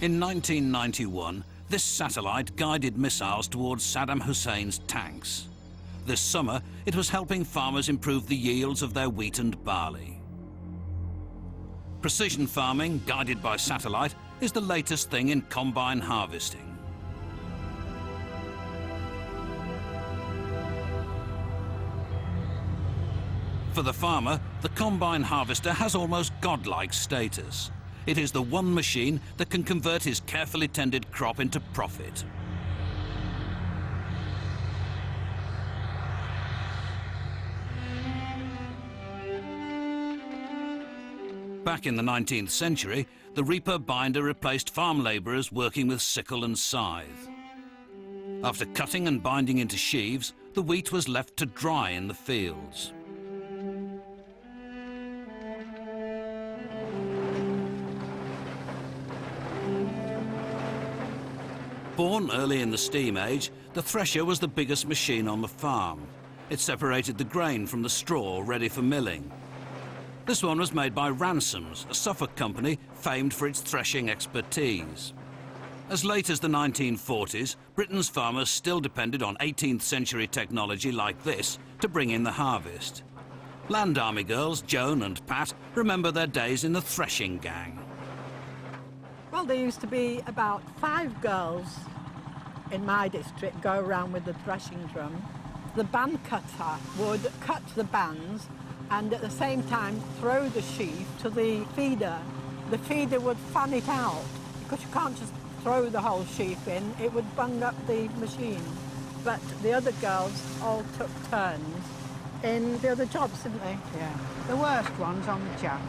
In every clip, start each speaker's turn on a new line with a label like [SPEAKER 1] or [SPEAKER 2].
[SPEAKER 1] In 1991, this satellite guided missiles towards Saddam Hussein's tanks. This summer, it was helping farmers improve the yields of their wheat and barley. Precision farming, guided by satellite, is the latest thing in combine harvesting. For the farmer, the combine harvester has almost godlike status. It is the one machine that can convert his carefully tended crop into profit. Back in the 19th century, the reaper-binder replaced farm labourers working with sickle and scythe. After cutting and binding into sheaves, the wheat was left to dry in the fields. Born early in the steam age, the thresher was the biggest machine on the farm. It separated the grain from the straw ready for milling. This one was made by Ransom's, a Suffolk company famed for its threshing expertise. As late as the 1940s, Britain's farmers still depended on 18th century technology like this to bring in the harvest. Land Army girls Joan and Pat remember their days in the threshing gang.
[SPEAKER 2] Well, there used to be about 5 girls in my district go around with the threshing drum. The band cutter would cut the bands and at the same time throw the sheaf to the feeder. The feeder would fan it out because you can't just throw the whole sheaf in, it would bung up the machine. But the other girls all took turns in the other jobs, didn't they?
[SPEAKER 3] Yeah, the worst ones on the chaff.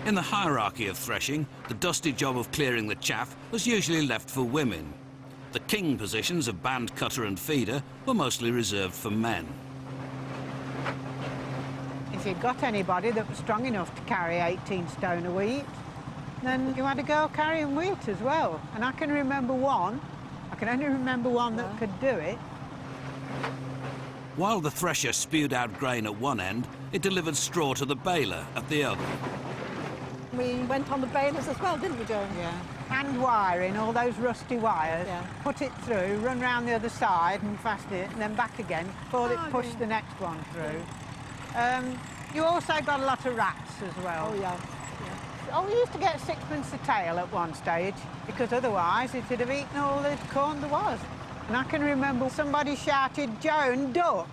[SPEAKER 1] In the hierarchy of threshing, the dusty job of clearing the chaff was usually left for women. The king positions of band cutter and feeder were mostly reserved for men.
[SPEAKER 3] If you'd got anybody that was strong enough to carry 18 stone of wheat, then you had a girl carrying wheat as well. And I can remember one, I can only remember one that could do it.
[SPEAKER 1] While the thresher spewed out grain at one end, it delivered straw to the baler at the other.
[SPEAKER 2] We went on the balers as well, didn't we, Joan?
[SPEAKER 3] Yeah. Hand wiring, all those rusty wires, put it through, run round the other side and fasten it, and then back again before it pushed the next one through. You also got a lot of rats as well.
[SPEAKER 2] Oh, yeah.
[SPEAKER 3] Oh, we used to get 6pence a tail at one stage, because otherwise it would have eaten all the corn there was. And I can remember somebody shouted, "Joan, duck!"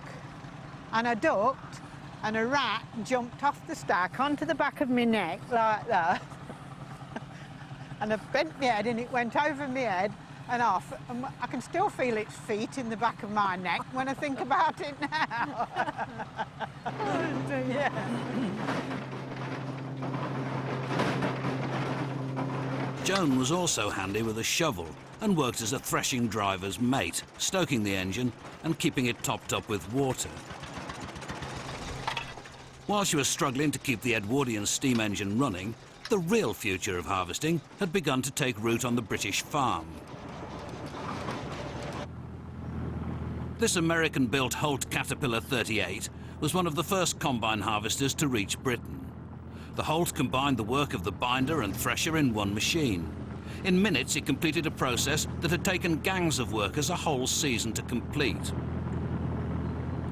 [SPEAKER 3] And I ducked, and a rat jumped off the stack onto the back of my neck, like that. And I bent my head, and it went over my head and off. And I can still feel its feet in the back of my neck when I think about it now. Yeah.
[SPEAKER 1] Joan was also handy with a shovel and worked as a threshing driver's mate, stoking the engine and keeping it topped up with water. While she was struggling to keep the Edwardian steam engine running, the real future of harvesting had begun to take root on the British farm. This American-built Holt Caterpillar 38 was one of the first combine harvesters to reach Britain. The Holt combined the work of the binder and thresher in one machine. In minutes, it completed a process that had taken gangs of workers a whole season to complete.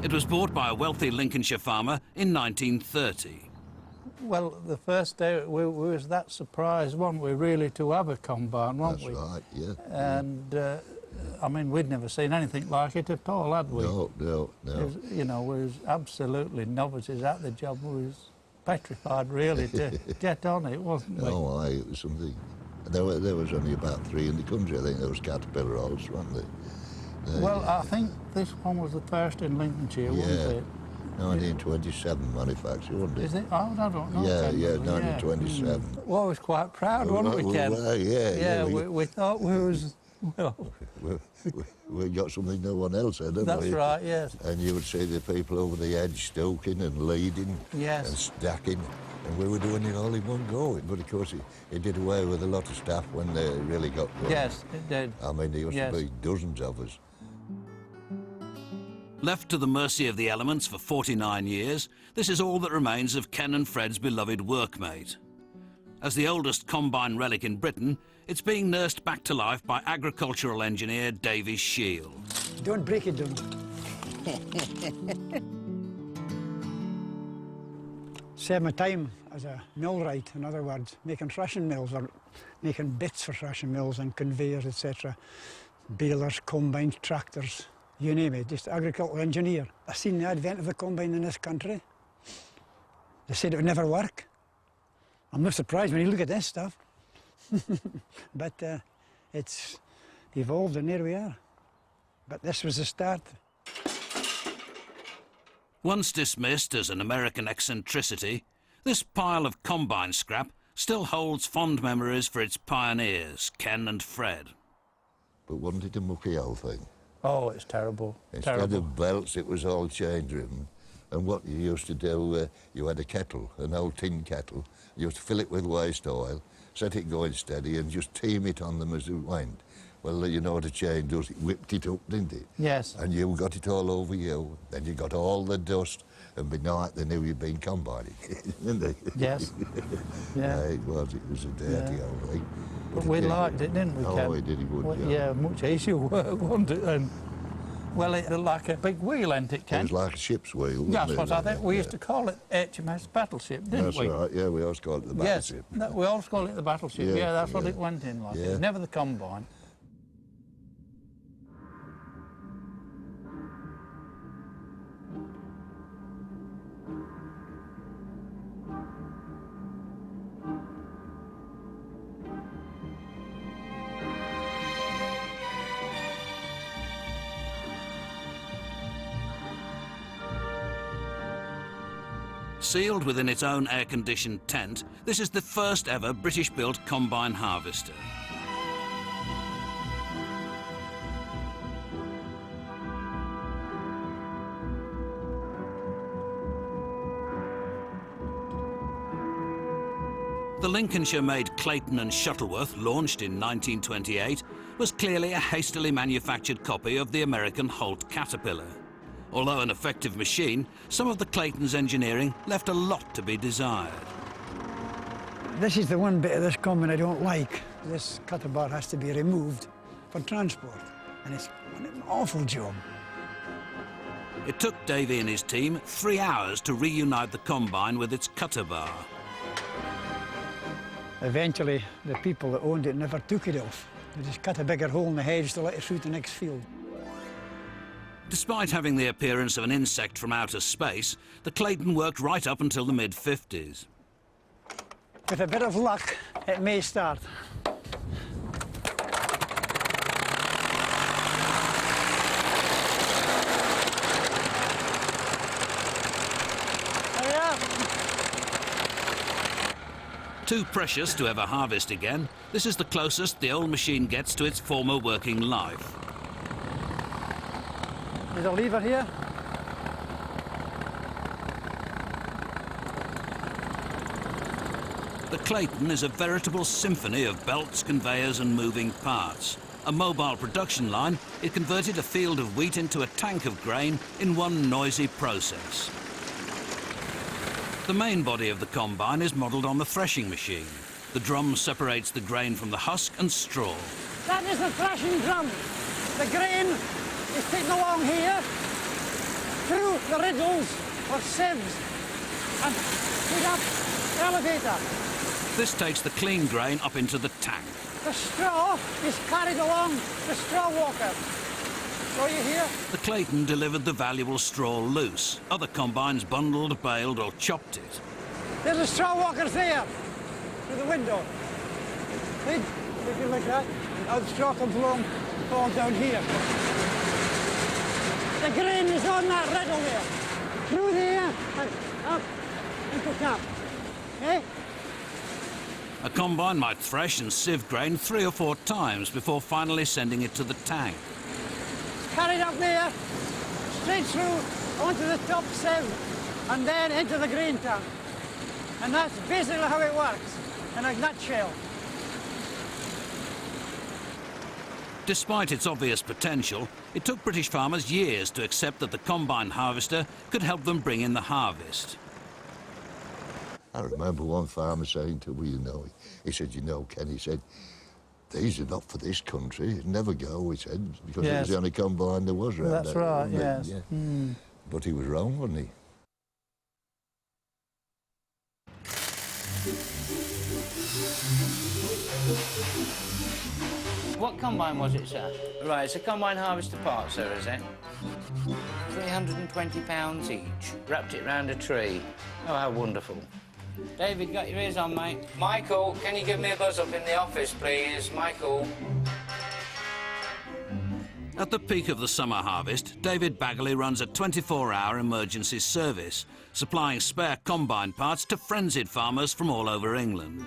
[SPEAKER 1] It was bought by a wealthy Lincolnshire farmer in 1930.
[SPEAKER 4] Well, the first day we was that surprised, weren't we, really, to have a combine, weren't we?
[SPEAKER 5] That's right, yeah.
[SPEAKER 4] And, I mean, we'd never seen anything like it at all, had we?
[SPEAKER 5] No.
[SPEAKER 4] It was, you know, we was absolutely novices at the job. We was petrified, really, to get on it, wasn't we?
[SPEAKER 5] Oh, aye, it was something. There was only about 3 in the country, I think. There was Caterpillar Holts, weren't there?
[SPEAKER 4] Well, I think this one was the first in Lincolnshire, wasn't it?
[SPEAKER 5] 1927 manufacture, wasn't it?
[SPEAKER 4] Is it? Oh, I don't know.
[SPEAKER 5] Yeah, 1927.
[SPEAKER 4] Well, I was quite proud, weren't we, Ken?
[SPEAKER 5] Yeah,
[SPEAKER 4] we thought we was... Well,
[SPEAKER 5] we got something no one else had, didn't we?
[SPEAKER 4] That's right, yes.
[SPEAKER 5] And you would see the people over the edge stoking and leading and stacking, and we were doing it all in one go. But of course, it did away with a lot of staff when they really got going.
[SPEAKER 4] Yes, it did.
[SPEAKER 5] I mean, there used to be dozens of us.
[SPEAKER 1] Left to the mercy of the elements for 49 years, this is all that remains of Ken and Fred's beloved workmate. As the oldest combine relic in Britain, it's being nursed back to life by agricultural engineer Davy Shields.
[SPEAKER 6] Don't break it down. Saved my time as a millwright, in other words, making threshing mills or making bits for threshing mills and conveyors, etc. Balers, combines, tractors, you name it, just agricultural engineer. I've seen the advent of the combine in this country. They said it would never work. I'm not surprised when you look at this stuff. But it's evolved and here we are. But this was the start.
[SPEAKER 1] Once dismissed as an American eccentricity, this pile of combine scrap still holds fond memories for its pioneers, Ken and Fred.
[SPEAKER 5] But wasn't it a mucky old thing?
[SPEAKER 4] Oh, it's terrible.
[SPEAKER 5] Instead
[SPEAKER 4] terrible.
[SPEAKER 5] of belts, it was all chain-driven. And what you used to do, you had a kettle, an old tin kettle. You used to fill it with waste oil, set it going steady, and just team it on them as it went. Well, you know what a chain does, it whipped it up, didn't it?
[SPEAKER 4] Yes.
[SPEAKER 5] And you got it all over you. Then you got all the dust, and by night they knew you'd been combining, didn't they?
[SPEAKER 4] Yes. Yeah.
[SPEAKER 5] It was a dirty old thing.
[SPEAKER 4] But we liked it, didn't we, Ken?
[SPEAKER 5] Oh, we did, it would,
[SPEAKER 4] well, yeah, much easier work, wasn't it? And, well, it was like a big wheel, ain't it, Ken?
[SPEAKER 5] It was like a ship's wheel,
[SPEAKER 4] That's
[SPEAKER 5] wasn't
[SPEAKER 4] what
[SPEAKER 5] it?
[SPEAKER 4] I think. We used to call it HMS Battleship, didn't
[SPEAKER 5] That's
[SPEAKER 4] we?
[SPEAKER 5] right, yeah, we always called it the battleship.
[SPEAKER 4] Yes, no, we always called it the Battleship. Yeah, that's what it went in like. It was never the combine.
[SPEAKER 1] Sealed within its own air-conditioned tent, this is the first ever British-built combine harvester. The Lincolnshire-made Clayton and Shuttleworth, launched in 1928, was clearly a hastily manufactured copy of the American Holt Caterpillar. Although an effective machine, some of the Clayton's engineering left a lot to be desired.
[SPEAKER 6] This is the one bit of this combine I don't like. This cutter bar has to be removed for transport, and it's an awful job.
[SPEAKER 1] It took Davy and his team 3 hours to reunite the combine with its cutter bar.
[SPEAKER 6] Eventually, the people that owned it never took it off. They just cut a bigger hole in the hedge to let it through the next field.
[SPEAKER 1] Despite having the appearance of an insect from outer space, the Clayton worked right up until the mid-50s.
[SPEAKER 6] With a bit of luck, it may start. Hurry up!
[SPEAKER 1] Too precious to ever harvest again, this is the closest the old machine gets to its former working life.
[SPEAKER 6] There's a lever here.
[SPEAKER 1] The Clayton is a veritable symphony of belts, conveyors and moving parts. A mobile production line, it converted a field of wheat into a tank of grain in one noisy process. The main body of the combine is modelled on the threshing machine. The drum separates the grain from the husk and straw.
[SPEAKER 6] That is the threshing drum. The grain is taken along here, through the riddles or sieves, and put up the elevator.
[SPEAKER 1] This takes the clean grain up into the tank.
[SPEAKER 6] The straw is carried along the straw walker. So you hear?
[SPEAKER 1] The Clayton delivered the valuable straw loose. Other combines bundled, baled or chopped it.
[SPEAKER 6] There's the straw walkers there, through the window. See? If you look at that, now the straw comes along and falls down here. The grain is on that riddle there. Through there and up into camp. Eh?
[SPEAKER 1] A combine might thresh and sieve grain 3 or 4 times before finally sending it to the tank.
[SPEAKER 6] Carried up there, straight through onto the top sieve, and then into the grain tank. And that's basically how it works, in a nutshell.
[SPEAKER 1] Despite its obvious potential, it took British farmers years to accept that the combine harvester could help them bring in the harvest.
[SPEAKER 5] I remember one farmer saying to me, you know, he said, you know, Ken, he said, these are not for this country. It'd never go, he said, because it was the only combine there was around.
[SPEAKER 4] That's right, yes.
[SPEAKER 5] Yeah. But he was wrong, wasn't he?
[SPEAKER 7] What combine was it, sir? Right, it's a combine harvester part, sir, is it? £320 each. Wrapped it round a tree. Oh, how wonderful. David, got your ears on, mate? Michael, can you give me a buzz up in the office, please? Michael.
[SPEAKER 1] At the peak of the summer harvest, David Bagley runs a 24-hour emergency service, supplying spare combine parts to frenzied farmers from all over England.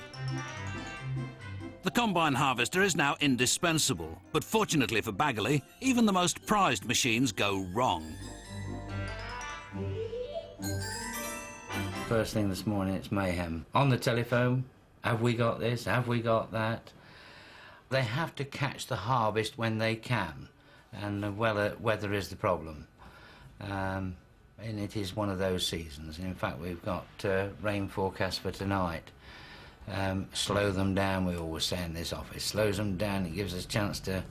[SPEAKER 1] The combine harvester is now indispensable, but fortunately for Bagley, even the most prized machines go wrong.
[SPEAKER 7] First thing this morning, it's mayhem. On the telephone, have we got this? Have we got that? They have to catch the harvest when they can, and the weather is the problem. And it is one of those seasons. In fact, we've got rain forecast for tonight. Slow them down, we always say in this office. Slows them down, it gives us a chance to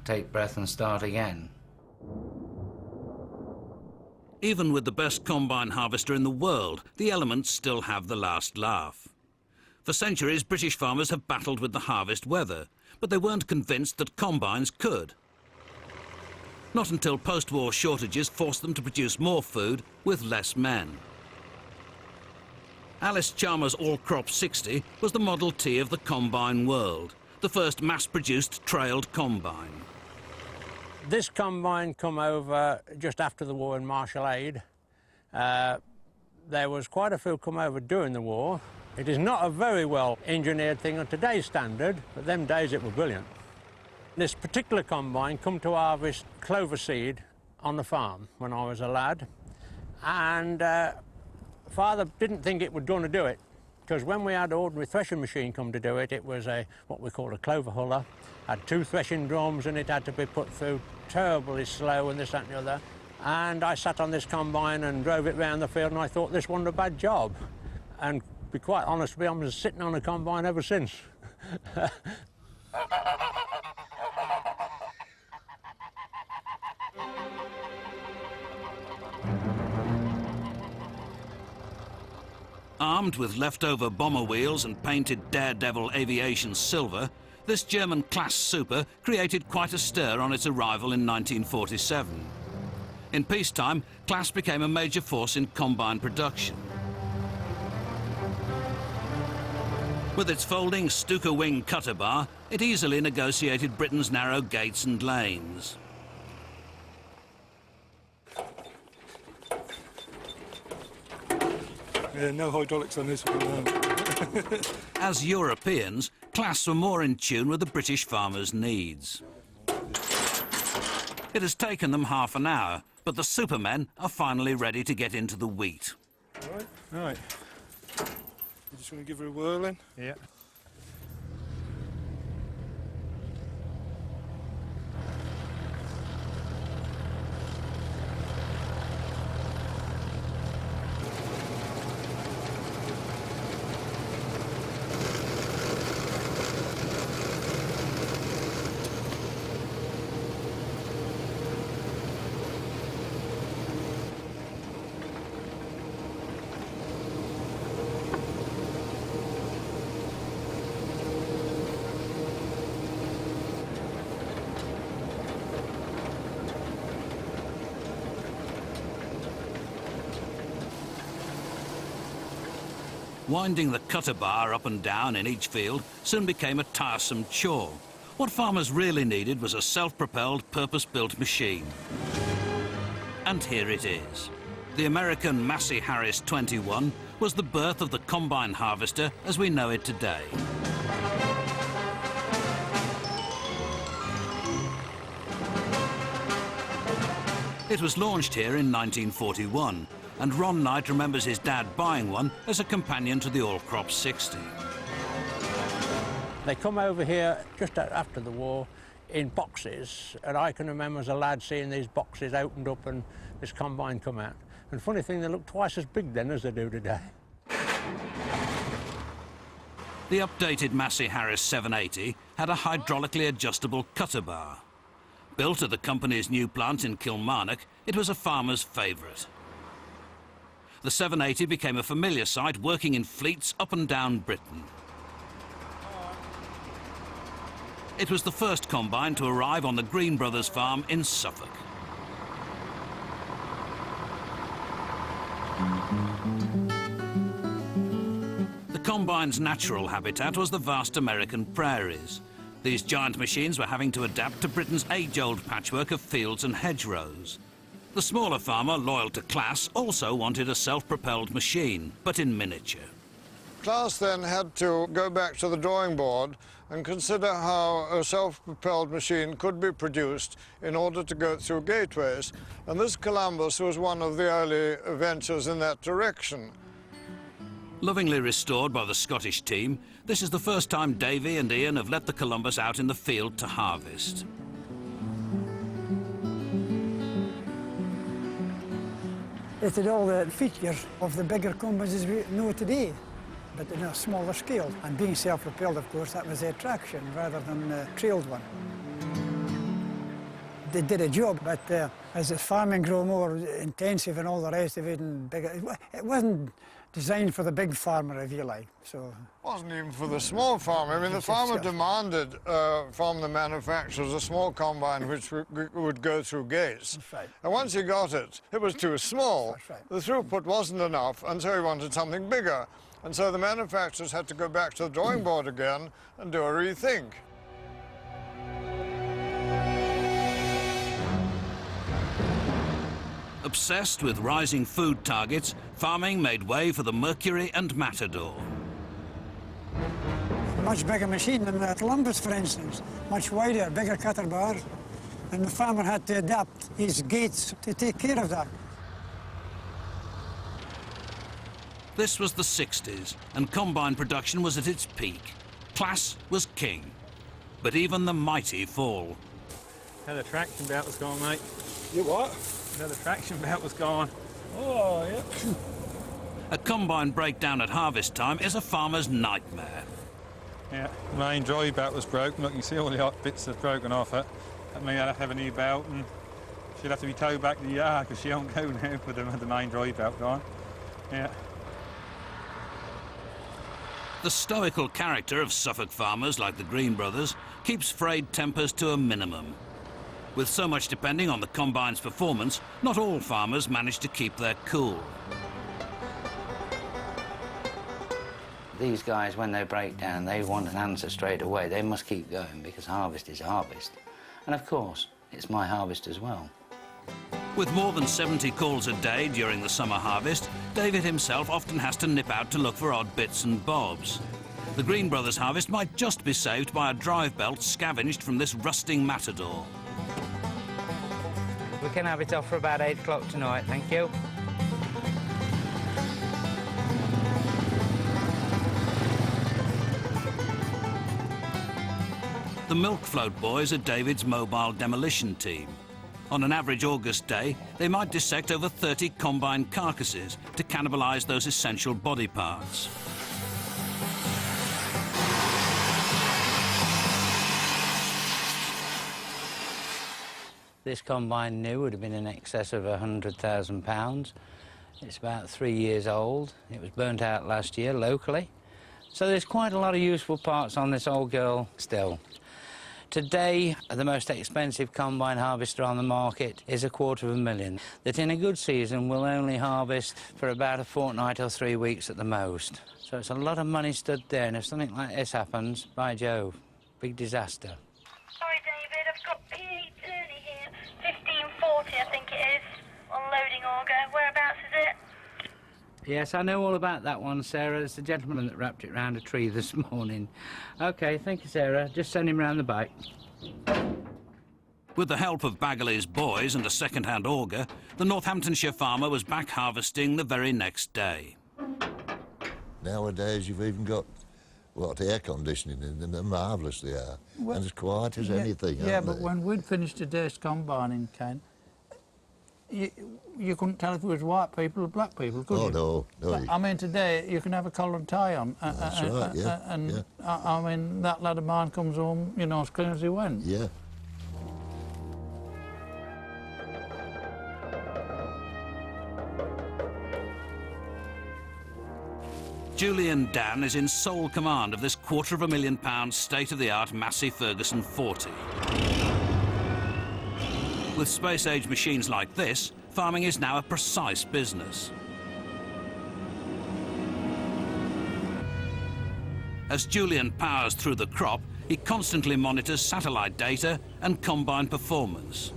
[SPEAKER 7] take breath and start again.
[SPEAKER 1] Even with the best combine harvester in the world, the elements still have the last laugh. For centuries, British farmers have battled with the harvest weather, but they weren't convinced that combines could. Not until post-war shortages forced them to produce more food with less men. Alice Chalmers' All-Crop 60 was the Model T of the combine world, the first mass-produced trailed combine.
[SPEAKER 8] This combine come over just after the war in martial aid. There was quite a few come over during the war. It is not a very well engineered thing on today's standard, but them days it was brilliant. This particular combine come to harvest clover seed on the farm when I was a lad, and Father didn't think it was going to do it, because when we had an ordinary threshing machine come to do it, it was what we call a clover huller, had 2 threshing drums, and it had to be put through terribly slow and this, that and the other. And I sat on this combine and drove it round the field, and I thought this wasn't a bad job. And to be quite honest with you, I'm just sitting on a combine ever since.
[SPEAKER 1] Armed with leftover bomber wheels and painted Daredevil aviation silver, this German class super created quite a stir on its arrival in 1947. In peacetime, Class became a major force in combine production. With its folding Stuka wing cutter bar, it easily negotiated Britain's narrow gates and lanes.
[SPEAKER 9] Yeah, no hydraulics on this one.
[SPEAKER 1] As Europeans, Class were more in tune with the British farmers' needs. It has taken them half an hour, but the supermen are finally ready to get into the wheat.
[SPEAKER 9] All right. You just want to give her a whirl in?
[SPEAKER 8] Yeah.
[SPEAKER 1] Winding the cutter bar up and down in each field soon became a tiresome chore. What farmers really needed was a self-propelled, purpose-built machine. And here it is. The American Massey Harris 21 was the birth of the combine harvester as we know it today. It was launched here in 1941, and Ron Knight remembers his dad buying one as a companion to the All-Crop 60.
[SPEAKER 8] They come over here just after the war in boxes, and I can remember as a lad seeing these boxes opened up and this combine come out. And funny thing, they look twice as big then as they do today.
[SPEAKER 1] The updated Massey Harris 780 had a hydraulically adjustable cutter bar. Built at the company's new plant in Kilmarnock, it was a farmer's favourite. The 780 became a familiar sight working in fleets up and down Britain. It was the first combine to arrive on the Green Brothers farm in Suffolk. The combine's natural habitat was the vast American prairies. These giant machines were having to adapt to Britain's age-old patchwork of fields and hedgerows. The smaller farmer, loyal to class, also wanted a self-propelled machine, but in miniature.
[SPEAKER 10] Class then had to go back to the drawing board and consider how a self-propelled machine could be produced in order to go through gateways, and this Columbus was one of the early ventures in that direction.
[SPEAKER 1] Lovingly restored by the Scottish team, this is the first time Davy and Ian have let the Columbus out in the field to harvest.
[SPEAKER 6] It had all the features of the bigger combines we know today, but in a smaller scale. And being self-propelled, of course, that was the attraction rather than the trailed one. They did a job, but as the farming grew more intensive and all the rest of it, and bigger, it wasn't designed for the big farmer, if you like. So
[SPEAKER 10] It wasn't even for the small farmer. I mean, the farmer demanded from the manufacturers a small combine which would go through gates.
[SPEAKER 6] That's right.
[SPEAKER 10] And once he got it, it was too small.
[SPEAKER 6] That's right.
[SPEAKER 10] The throughput wasn't enough, and so he wanted something bigger. And so the manufacturers had to go back to the drawing board again and do a rethink.
[SPEAKER 1] Obsessed with rising food targets, farming made way for the Mercury and Matador.
[SPEAKER 6] much bigger machine than the Columbus, for instance. Much wider, bigger cutter bar. And the farmer had to adapt his gates to take care of that.
[SPEAKER 1] This was the 60s, and combine production was at its peak. Class was king. But even the mighty fall.
[SPEAKER 9] How the traction belt was going, mate.
[SPEAKER 11] You what?
[SPEAKER 9] How the traction belt was going.
[SPEAKER 11] Oh, yeah.
[SPEAKER 1] A combine breakdown at harvest time is a farmer's nightmare.
[SPEAKER 9] Yeah, the main drive belt was broken. Look, you can see all the hot bits that have broken off it. That means I'd have to have a new belt, and she'll have to be towed back to the yard because she won't go now with the main drive belt gone. Yeah.
[SPEAKER 1] The stoical character of Suffolk farmers like the Green Brothers keeps frayed tempers to a minimum. With so much depending on the combine's performance, not all farmers manage to keep their cool.
[SPEAKER 7] These guys, when they break down, they want an answer straight away. They must keep going because harvest is harvest. And of course, it's my harvest as well.
[SPEAKER 1] With more than 70 calls a day during the summer harvest, David himself often has to nip out to look for odd bits and bobs. The Green Brothers harvest might just be saved by a drive belt scavenged from this rusting Matador.
[SPEAKER 7] We can have it off for about 8 o'clock tonight, thank you.
[SPEAKER 1] The milk float boys are David's mobile demolition team. On an average August day, they might dissect over 30 combine carcasses to cannibalise those essential body parts.
[SPEAKER 7] This combine new would have been in excess of £100,000. It's about 3 years old. It was burnt out last year locally. So there's quite a lot of useful parts on this old girl still. Today, the most expensive combine harvester on the market is $250,000, that in a good season will only harvest for about a fortnight or 3 weeks at the most. So it's a lot of money stood there, and if something like this happens, by Jove, big disaster.
[SPEAKER 12] Sorry, David, I've got P.E. Turney here, 1540, I think it is, on loading auger. Whereabouts is it?
[SPEAKER 7] Yes, I know all about that one, Sarah. It's the gentleman that wrapped it round a tree this morning. OK, thank you, Sarah. Just send him round the back.
[SPEAKER 1] With the help of Bagley's boys and a second-hand auger, the Northamptonshire farmer was back harvesting the very next day.
[SPEAKER 5] Nowadays, you've even got, what, air conditioning in them. They're marvellous, they are. Well, and as quiet as anything,
[SPEAKER 4] yeah,
[SPEAKER 5] aren't
[SPEAKER 4] but
[SPEAKER 5] they?
[SPEAKER 4] when we'd finished a day's combining, Ken, you couldn't tell if it was white people or black people, could you?
[SPEAKER 5] Oh, no.
[SPEAKER 4] I mean, today you can have a collar and tie on.
[SPEAKER 5] That's right, yeah.
[SPEAKER 4] And
[SPEAKER 5] yeah.
[SPEAKER 4] I mean, that lad of mine comes home, you know, as clean as he went.
[SPEAKER 5] Yeah.
[SPEAKER 1] Julian Dan is in sole command of this £250,000 state-of-the-art Massey Ferguson 40. With space-age machines like this, farming is now a precise business. As Julian powers through the crop, he constantly monitors satellite data and combine performance.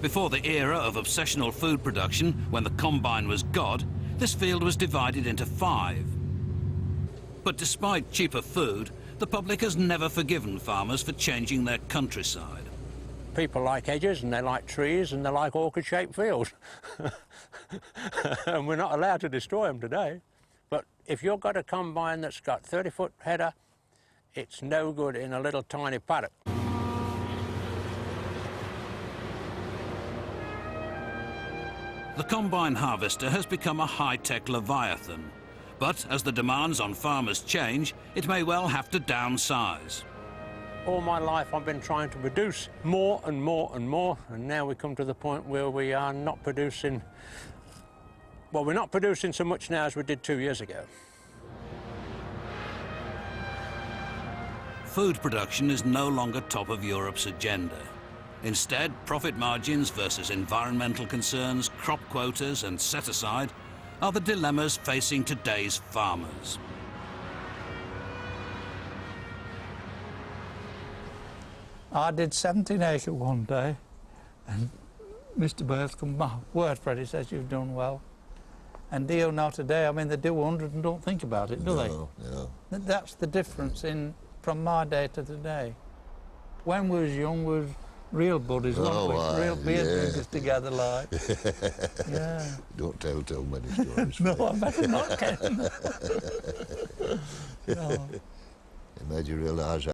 [SPEAKER 1] Before the era of obsessional food production, when the combine was God, this field was divided into 5. But despite cheaper food, the public has never forgiven farmers for changing their countryside.
[SPEAKER 8] People like hedges and they like trees and they like orchid-shaped fields. And we're not allowed to destroy them today. But if you've got a combine that's got 30-foot header, it's no good in a little tiny paddock.
[SPEAKER 1] The combine harvester has become a high-tech leviathan. But as the demands on farmers change, it may well have to downsize.
[SPEAKER 8] All my life I've been trying to produce more and more and more, and now we come to the point where we are not producing, well, we're not producing so much now as we did 2 years ago.
[SPEAKER 1] Food production is no longer top of Europe's agenda. Instead, profit margins versus environmental concerns, crop quotas and set-aside are the dilemmas facing today's farmers.
[SPEAKER 4] I did 17 acres one day, and Mr. Bales come, my word, Freddie says you've done well. And do you know today, I mean, they do 100 and don't think about it, do they?
[SPEAKER 5] No.
[SPEAKER 4] That's the difference from my day to today. When we was young, we was real buddies, weren't we? Real beer drinkers together, like. Yeah.
[SPEAKER 5] Don't tell too many stories.
[SPEAKER 4] No, I better not, Ken. No.
[SPEAKER 5] It made you realise